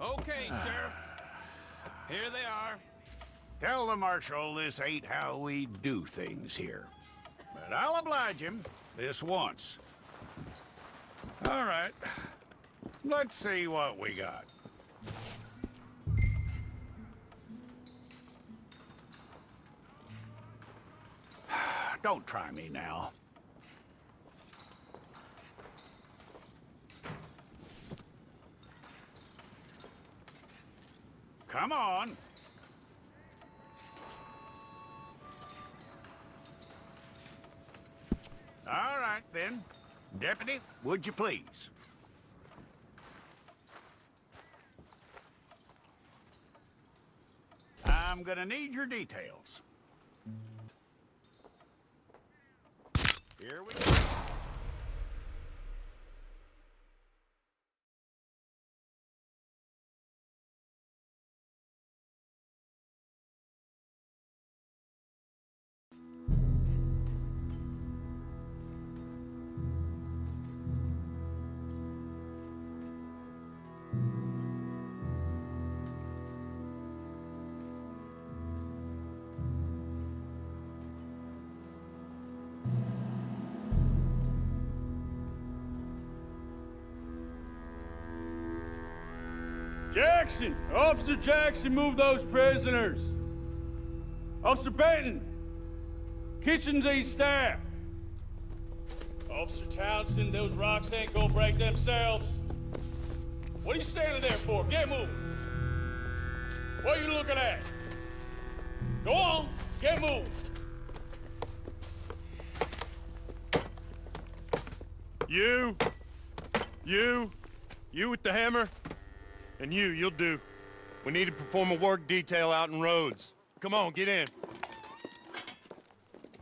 Okay, Sheriff. Here they are. Tell the Marshal this ain't how we do things here. But I'll oblige him this once. All right. Let's see what we got. Don't try me now. Come on. All right, then. Deputy, would you please? I'm gonna need your details. Here we go. Jackson! Officer Jackson, move those prisoners! Officer Benton! Kitchens aid staff! Officer Townsend, those rocks ain't gonna break themselves. What are you standing there for? Get moving! What are you looking at? Go on, get moving! You with the hammer? And you'll do. We need to perform a work detail out in roads. Come on, get in.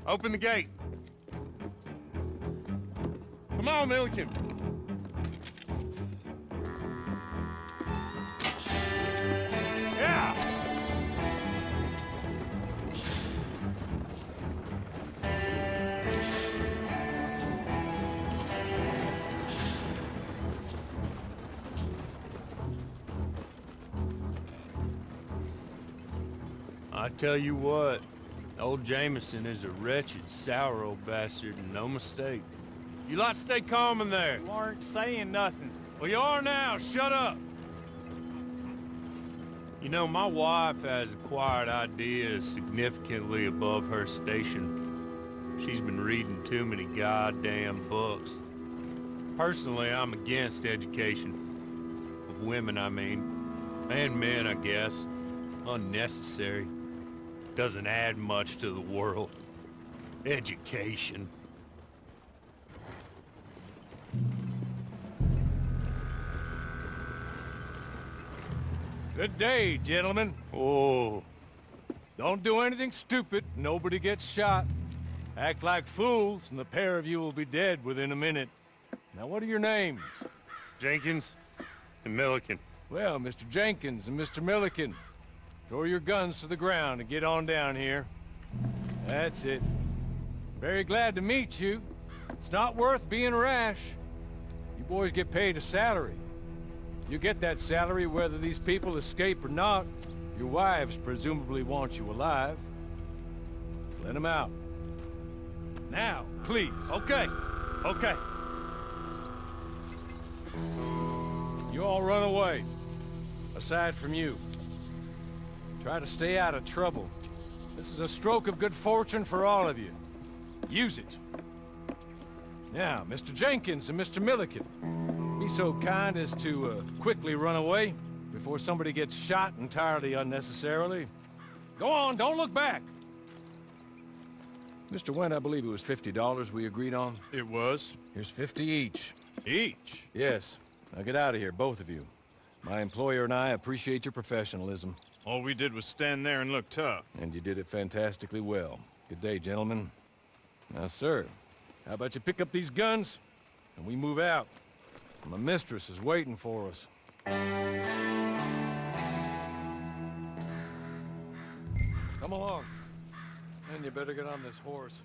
Open the gate. Come on, Milliken. Yeah! I tell you what, old Jameson is a wretched, sour old bastard, and no mistake. You lot stay calm in there. You aren't saying nothing. Well, you are now. Shut up. You know, my wife has acquired ideas significantly above her station. She's been reading too many goddamn books. Personally, I'm against education. Of women, I mean. And men, I guess. Unnecessary. Doesn't add much to the world. Education. Good day, gentlemen. Oh. Don't do anything stupid. Nobody gets shot. Act like fools, and the pair of you will be dead within a minute. Now, what are your names? Jenkins and Milliken. Well, Mr. Jenkins and Mr. Milliken, throw your guns to the ground and get on down here. That's it. Very glad to meet you. It's not worth being rash. You boys get paid a salary. You get that salary whether these people escape or not. Your wives presumably want you alive. Let them out. Now, please. Okay. You all run away. Aside from you. Try to stay out of trouble. This is a stroke of good fortune for all of you. Use it. Now, Mr. Jenkins and Mr. Milliken, be so kind as to quickly run away before somebody gets shot entirely unnecessarily. Go on, don't look back. Mr. Wendt, I believe it was $50 we agreed on. It was. Here's 50 each. Each? Yes. Now get out of here, both of you. My employer and I appreciate your professionalism. All we did was stand there and look tough. And you did it fantastically well. Good day, gentlemen. Now, sir, how about you pick up these guns, and we move out? My mistress is waiting for us. Come along. And you better get on this horse.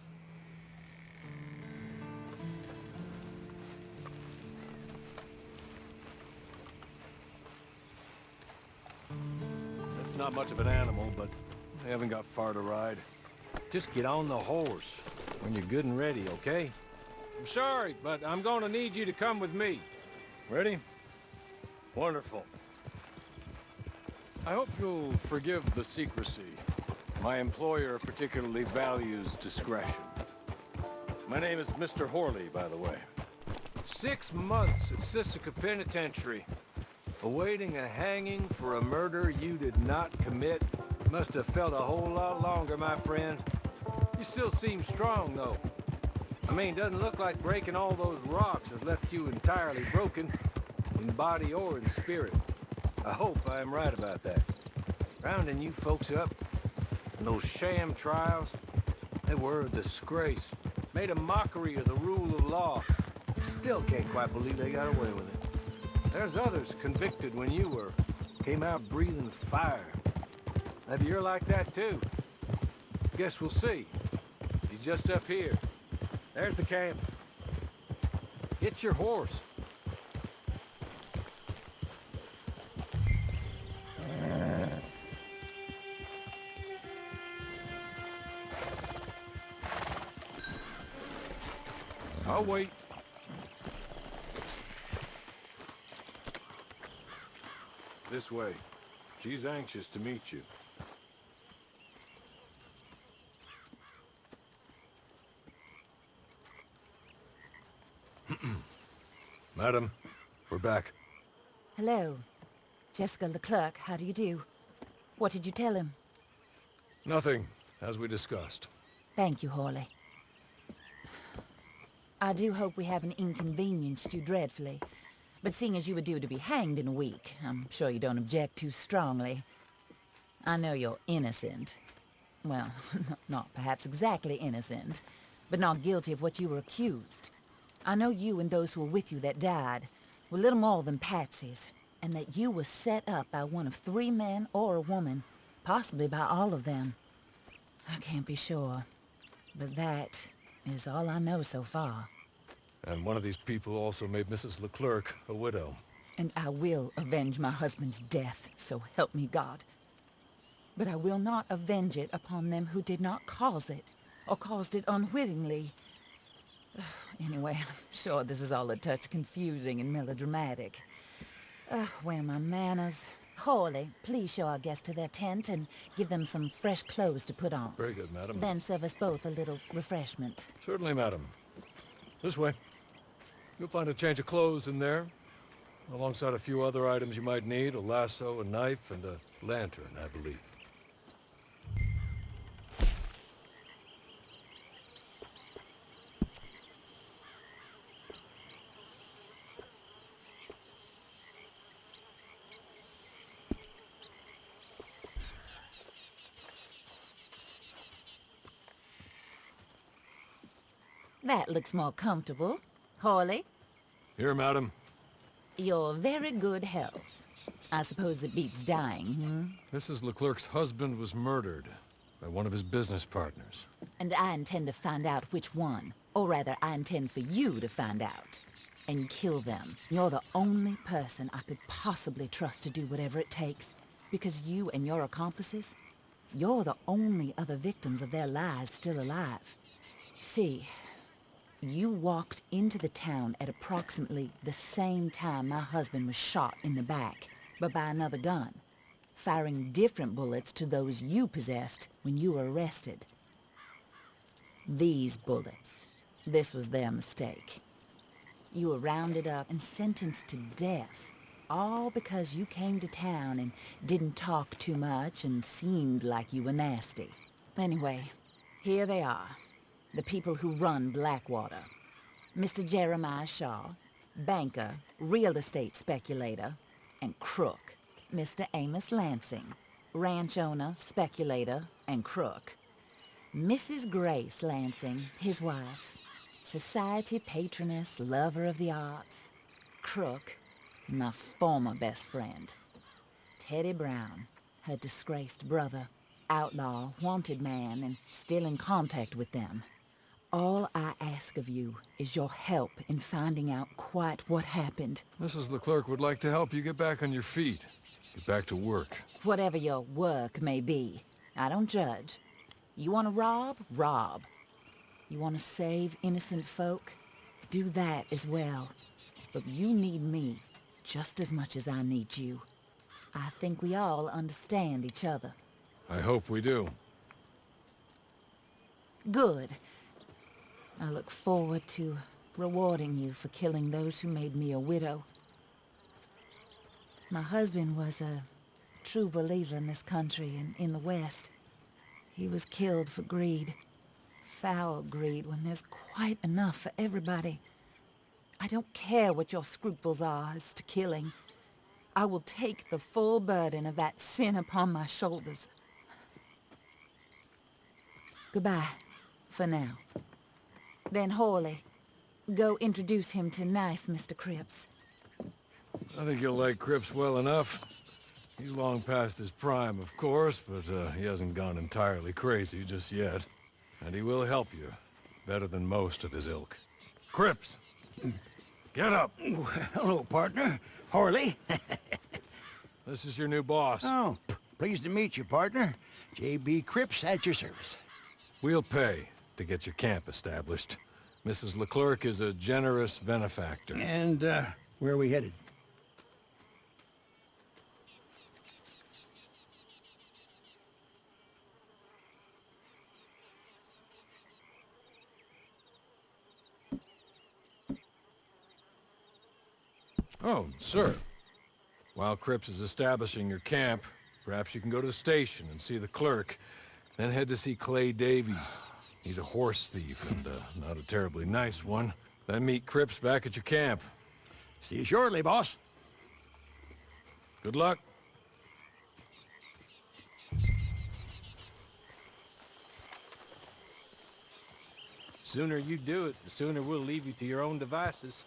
not much of an animal, but I haven't got far to ride. Just get on the horse when you're good and ready, okay? I'm sorry, but I'm gonna need you to come with me. Ready? Wonderful. I hope you'll forgive the secrecy. My employer particularly values discretion. My name is Mr. Horley, by the way. 6 months at Sisika Penitentiary, awaiting a hanging for a murder you did not commit. Must have felt a whole lot longer, my friend. You still seem strong, though. I mean, doesn't look like breaking all those rocks has left you entirely broken, in body or in spirit. I hope I am right about that. Rounding you folks up, and those sham trials, they were a disgrace. Made a mockery of the rule of law. Still can't quite believe they got away with it. There's others convicted when you were. Came out breathing fire. Maybe you're like that too. Guess we'll see. He's just up here. There's the camp. Get your horse. I'll wait. This way. She's anxious to meet you. Madam, we're back. Hello. Jessica Leclerc, how do you do? What did you tell him? Nothing, as we discussed. Thank you, Horley. I do hope we haven't inconvenienced you dreadfully. But seeing as you were due to be hanged in a week, I'm sure you don't object too strongly. I know you're innocent. Well, not perhaps exactly innocent, but not guilty of what you were accused. I know you and those who were with you that died were little more than patsies, and that you were set up by one of 3 men or a woman, possibly by all of them. I can't be sure, but that is all I know so far. And one of these people also made Mrs. Leclerc a widow. And I will avenge my husband's death, so help me God. But I will not avenge it upon them who did not cause it, or caused it unwittingly. Anyway, I'm sure this is all a touch confusing and melodramatic. Where are my manners? Horley, please show our guests to their tent and give them some fresh clothes to put on. Very good, madam. Then serve us both a little refreshment. Certainly, madam. This way. You'll find a change of clothes in there, alongside a few other items you might need, a lasso, a knife, and a lantern, I believe. That looks more comfortable. Horley, Here, madam. your very good health. I suppose it beats dying, Mrs. Leclerc's husband was murdered by one of his business partners. And I intend to find out which one. Or rather, I intend for you to find out. And kill them. You're the only person I could possibly trust to do whatever it takes. Because you and your accomplices, you're the only other victims of their lies still alive. You see, you walked into the town at approximately the same time my husband was shot in the back, but by another gun, firing different bullets to those you possessed when you were arrested. These bullets, this was their mistake. You were rounded up and sentenced to death, all because you came to town and didn't talk too much and seemed like you were nasty. Anyway, here they are. The people who run Blackwater. Mr. Jeremiah Shaw, banker, real estate speculator, and crook. Mr. Amos Lansing, ranch owner, speculator, and crook. Mrs. Grace Lansing, his wife, society patroness, lover of the arts, crook, and my former best friend. Teddy Brown, her disgraced brother, outlaw, wanted man, and still in contact with them. All I ask of you is your help in finding out quite what happened. Mrs. Leclerc would like to help you get back on your feet. Get back to work. Whatever your work may be, I don't judge. You want to rob? Rob. You want to save innocent folk? Do that as well. But you need me just as much as I need you. I think we all understand each other. I hope we do. Good. I look forward to rewarding you for killing those who made me a widow. My husband was a true believer in this country and in the West. He was killed for greed. Foul greed when there's quite enough for everybody. I don't care what your scruples are as to killing. I will take the full burden of that sin upon my shoulders. Goodbye, for now. Then Hawley, go introduce him to nice Mr. Cripps. I think you'll like Cripps well enough. He's long past his prime, of course, but he hasn't gone entirely crazy just yet. And he will help you, better than most of his ilk. Cripps! Get up! Hello, partner. Harley. This is your new boss. Oh, pleased to meet you, partner. J.B. Cripps at your service. We'll pay to get your camp established. Mrs. Leclerc is a generous benefactor. And, where are we headed? Oh, sir. While Cripps is establishing your camp, perhaps you can go to the station and see the clerk, then head to see Clay Davies. He's a horse thief and not a terribly nice one. Then meet Cripps back at your camp. See you shortly, boss. Good luck. Sooner you do it, the sooner we'll leave you to your own devices.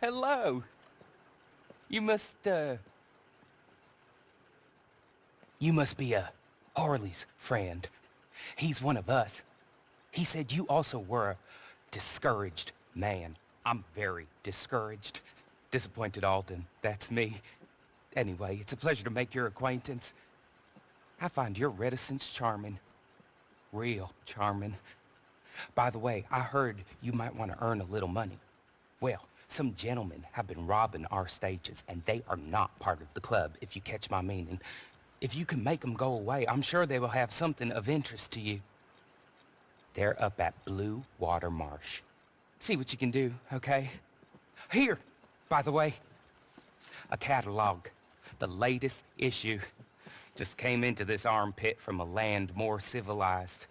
Hello. You must, You must be Harley's friend. He's one of us. He said you also were a discouraged man. I'm very discouraged. Disappointed Alden, that's me. Anyway, it's a pleasure to make your acquaintance. I find your reticence charming. Real charming. By the way, I heard you might want to earn a little money. Well, some gentlemen have been robbing our stages, and they are not part of the club, if you catch my meaning. If you can make them go away, I'm sure they will have something of interest to you. They're up at Blue Water Marsh. See what you can do, okay? Here, by the way, a catalog. The latest issue. Just came into this armpit from a land more civilized.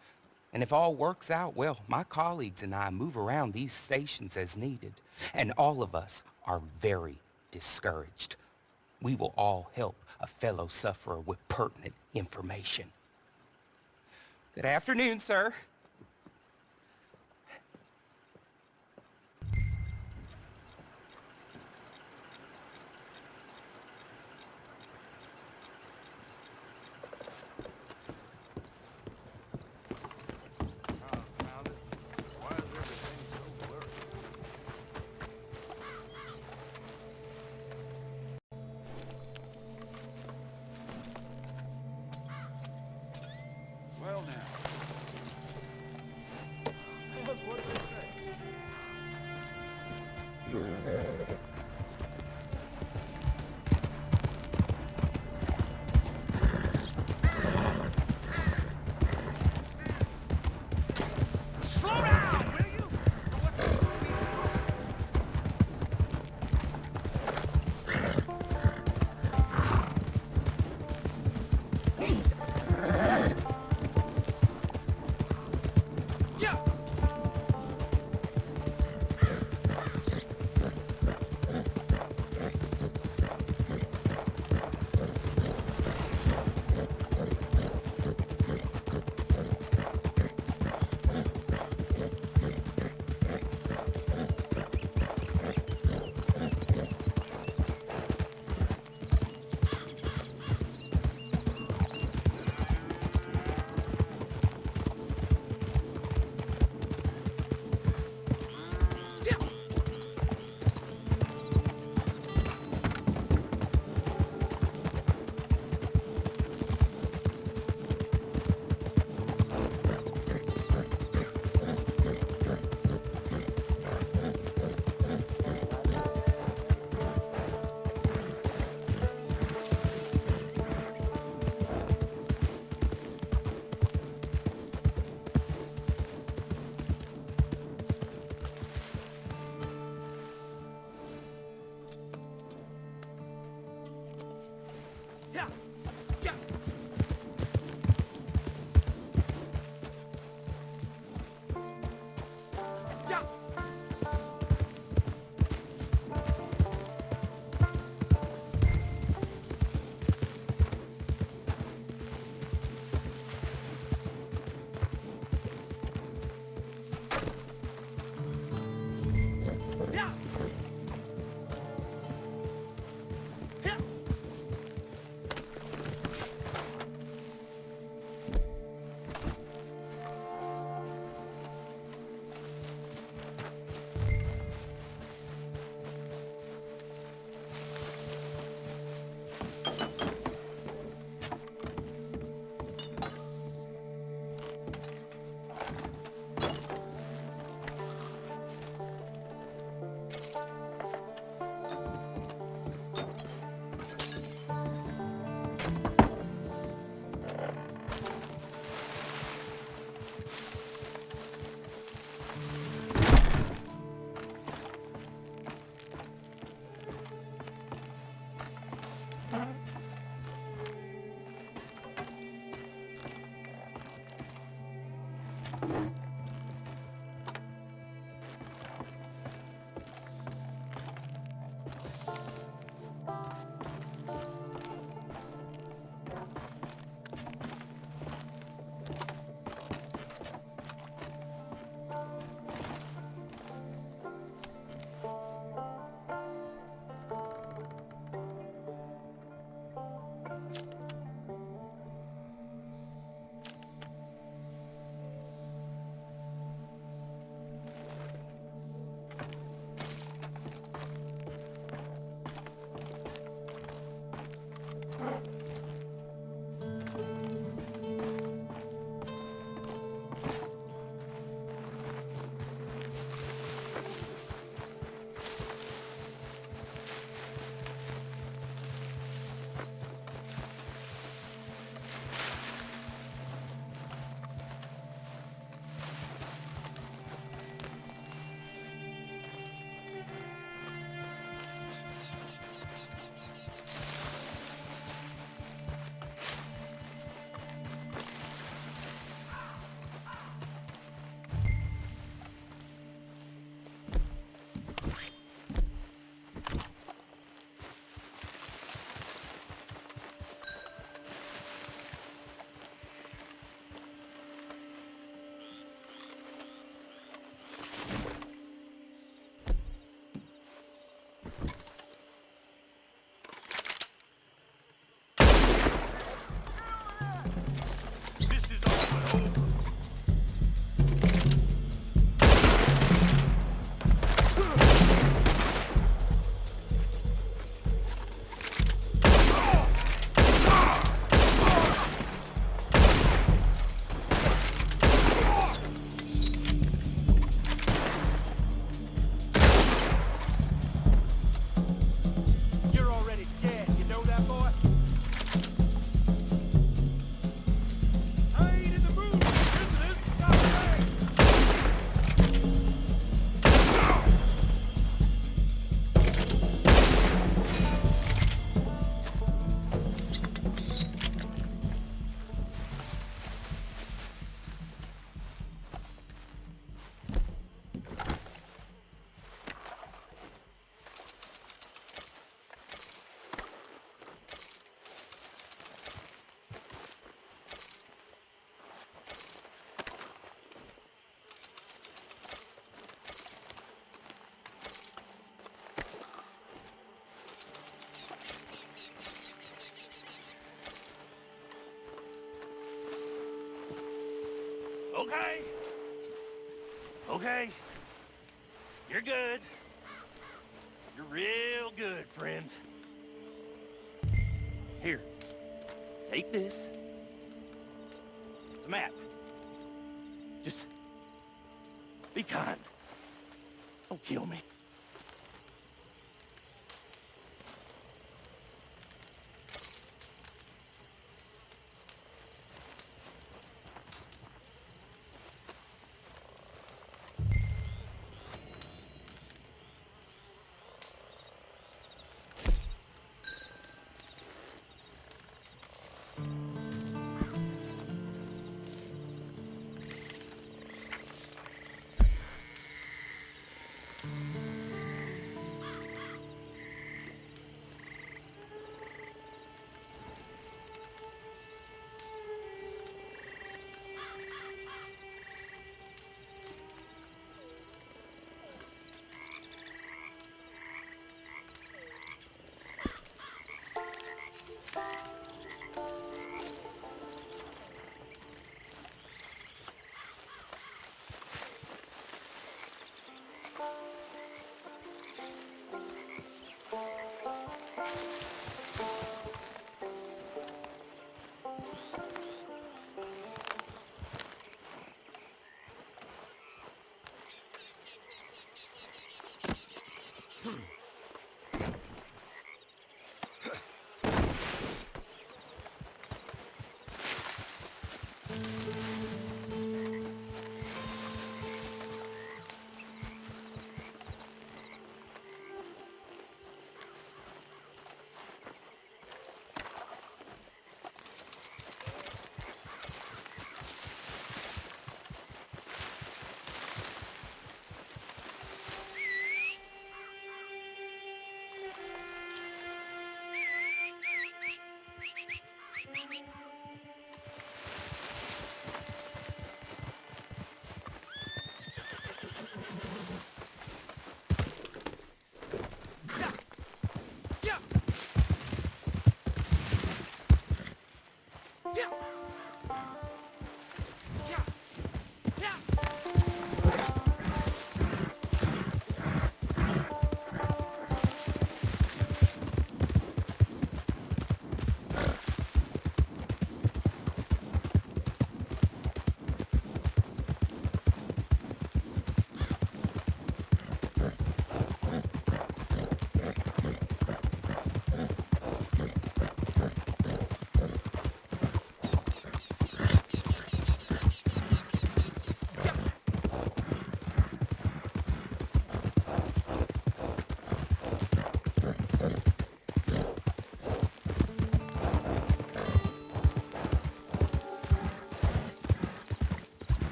And if all works out, well, my colleagues and I move around these stations as needed. And all of us are very discouraged. We will all help a fellow sufferer with pertinent information. Good afternoon, sir. Well, now. Slow down, will you? Yeah. Yeah. Yeah. Yeah. Yeah. Yeah. Okay. Okay. You're good. You're real good, friend. Here. Take this. It's a map. Just be kind. Don't kill me.